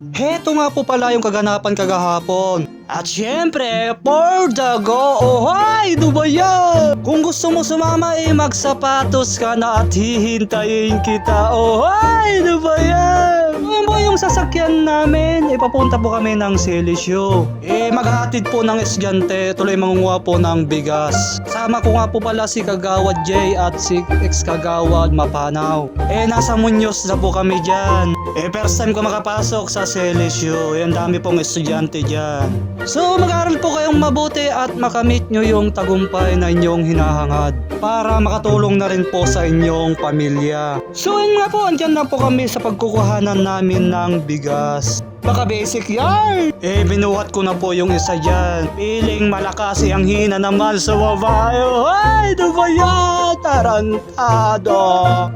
Heto nga po pala yung kaganapan kagahapon. At syempre, for the go, ohay, ano ba yan? Kung gusto mo sumama magsapatos ka na at hihintayin kita, ohay, ano ba yan? Ano ba yung sasakyan namin? Papunta po kami ng Selisyo. Maghahatid po ng estudyante, tuloy mangunguha po ng bigas. Sama ko nga po pala si Kagawad J at si ex-Kagawad Mapanaw. Nasa Muñoz na po kami dyan. First time ko makapasok sa Selisyo. Ang dami pong estudyante dyan. So mag-aral po kayong mabuti at makamit nyo yung tagumpay na inyong hinahangad para makatulong na rin po sa inyong pamilya. So yun nga po, andyan na po kami sa pagkukuhanan namin ng bigas. Baka basic yan. Binuhat ko na po yung isa dyan. Piling malakas ang hina naman sa babae. Ay, ano ba yan? Tarantado.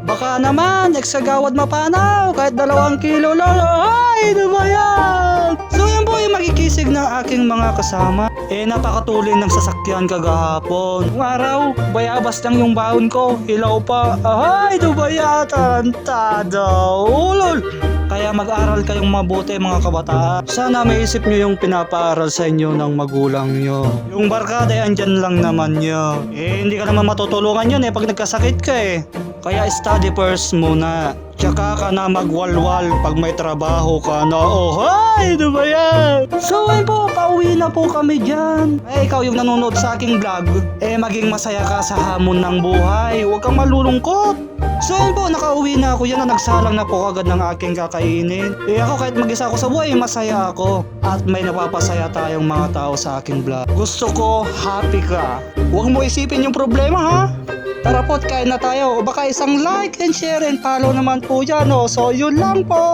Baka naman, ex-Kagawad Mapanaw, kahit 2 kilo lang. Ay, ano ba yan? So yan po yung magkikisig ng aking mga kasama. Napakatuloy ng sasakyan kagahapon. Nung araw, bayabas lang yung baon ko. Hilaw pa. Ay, ano ba yan? Tarantado. Ulol. Kaya mag-aral kayong mabuti mga kabataan. Sana maisip nyo yung pinapaaral sa inyo ng magulang nyo. Yung barkada andyan lang naman nyo. Hindi ka naman matutulungan yun pag nagkasakit ka Kaya study first muna. Tsaka ka na magwalwal pag may trabaho ka na. Hay! Ano ba yan? So ayun po, pauwi na po kami dyan. Ikaw yung nanonood sa aking vlog. Maging masaya ka sa hamon ng buhay. Huwag kang malulungkot. So ayun po, nakauwi na ako yan na nagsalang na po agad ng aking kakainin. Ako kahit mag-isa ako sa buhay, masaya ako. At may napapasaya tayong mga tao sa aking vlog. Gusto ko, happy ka. Huwag mo isipin yung problema ha. Tara po, kain na tayo. O baka isang like and share and follow naman po dyan. So yun lang po.